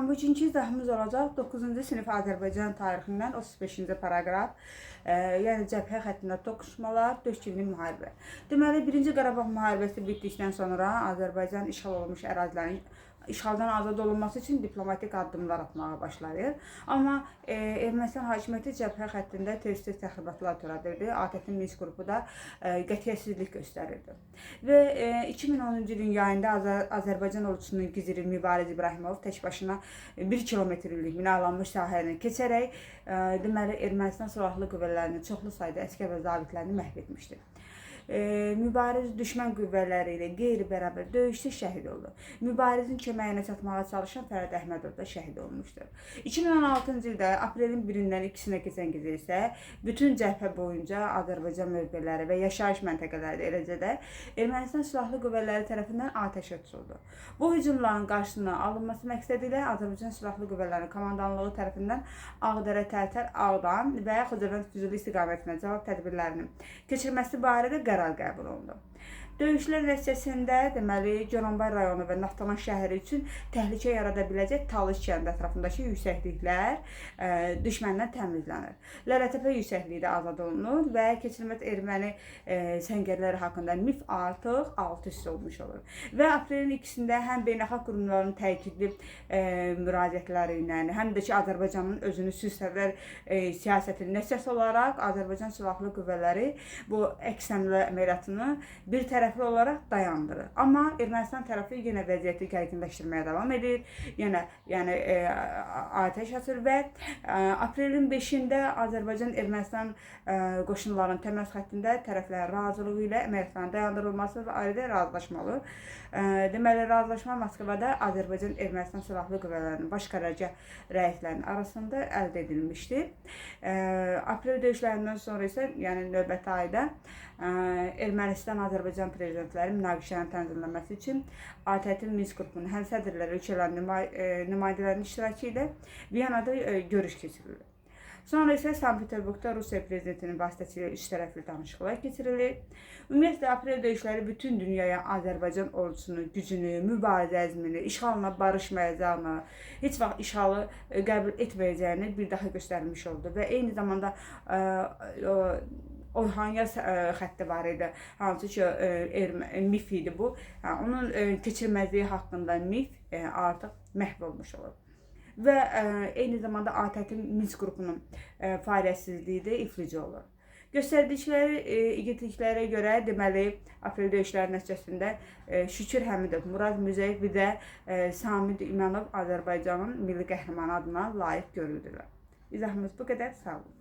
Salam, bugünkü izahımız olacaq 9-cu sinif Azərbaycan tarixindən 35-ci paraqraf. Yəni cəbhə xəttində toqquşmalar, 4 illik müharibə. Deməli, 1-ci Qarabağ müharibəsi bitdikdən sonra Azərbaycan işğal olunmuş ərazilərin işğaldan azad olunması üçün diplomatik addımlar atmağa başlayır. Amma Ermənistan hakimiyyəti cəbhə xəttində tez-tez təxribatlar törədirdi. ATƏT-in Minsk qrupu da qətiyyətsizlik göstərirdi. Və 2010-cu ilin yayında Azərbaycan ordusunun giziri Mübariz İbrahimov tək başına 1 kilometrlik minalanmış sahəni keçərək deməli Ermənistan silahlı qüvvələrinin çoxlu sayda əsgər və zabitlərini məhv etmişdi. Mübariz düşmən qüvvələri ilə qeyri-bərabər döyüşdə şəhid oldu. Mübarizin köməyinə çatmağa çalışan Fərəd Əhmədov da şəhid olmuşdur. 2016-cı ildə aprelin 1-dən 2-sinə keçən gecə isə bütün cəbhə boyunca Azərbaycan mövqeləri və yaşayış məntəqələri, eləcə də Ermənistan silahlı qüvvələri tərəfindən atəşə tutuldu. Bu hücumların qarşısının alınması məqsədi ilə Azərbaycan silahlı qüvvələrinin komandanlığı tərəfindən Ağdərə, Tərtər, Ağdam və Xocavənd Füzuli istiqamətində cavab tədbirlərinin keçirilməsi barədə qərar qəbul olundu. Döyüşlər nəticəsində deməli Goranboy rayonu və Naftalan şəhəri üçün təhlükə yarada biləcək Talış kəndi ətrafındakı yüksəkliklər düşməndən təmizlənir. Lələtəpə yüksəkliyi də azad olunur və keçirilməz erməni səngərləri haqqında mif artıq alt-üst olmuş olur. Və aprelin 2-sində həm beynəlxalq qurumların təkidli müraciətləri ilə, həm də ki Azərbaycanın özünü sülhsevər siyasətinin nəticəsi olaraq Azərbaycan silahlı qüvvələri bu əksəmlə əməliyyatını bir tərəfli olaraq dayandırır. Amma Ermənistan tərəfi yenə vəziyyəti gərginləşdirməyə davam edir. Yəni atəş açır və aprelin 5-də Azərbaycan Ermənistan qoşunlarının təməz xəttində tərəflərin razılığı ilə əməliyyatların dayandırılması və ayrıca razılaşmalı. Deməli, razılaşma Moskvada Azərbaycan Ermənistan silahlı qüvvələrinin baş qərargah rəislərinin arasında əldə edilmişdir. Aprel döyüşlərindən sonra isə, yəni növbəti ayda Ermənistan Azərbaycan prezidentləri münaqişələrin tənzimlənməsi üçün ATƏT-in Minsk qrupunun həm sədrləri, ölkələrin nümayəndələrinin iştirakı ilə Viyanada görüş keçirilir. Sonra isə Sankt-Peterburqda Rusiya prezidentinin vasitəsilə üçtərəfli danışıqlar keçirilir. Ümumiyyətlə, aprel döyüşləri bütün dünyaya Azərbaycan ordusunun gücünü, mübarizə əzmini, işğalına barışmayacağını, heç vaxt işğalı qəbul etməyəcəyini bir daha göstərmiş oldu və eyni zamanda Orhanya xətti var idi, hansı ki mif idi bu. Onun keçirməzliyi haqqında mif artıq məhv olmuş olur. Və eyni zamanda ATƏT-in Minsk qrupunun fəaliyyətsizliyi də iflic olur. Göstərdikləri igidliklərə görə deməli aprel döyüşləri nəticəsində Şükür Həmidov, Murad Müzəyev bir də Samid İmanov Azərbaycanın milli qəhrəmanı adına layiq görüldülər. İzahımız bu qədər. Sağ olun.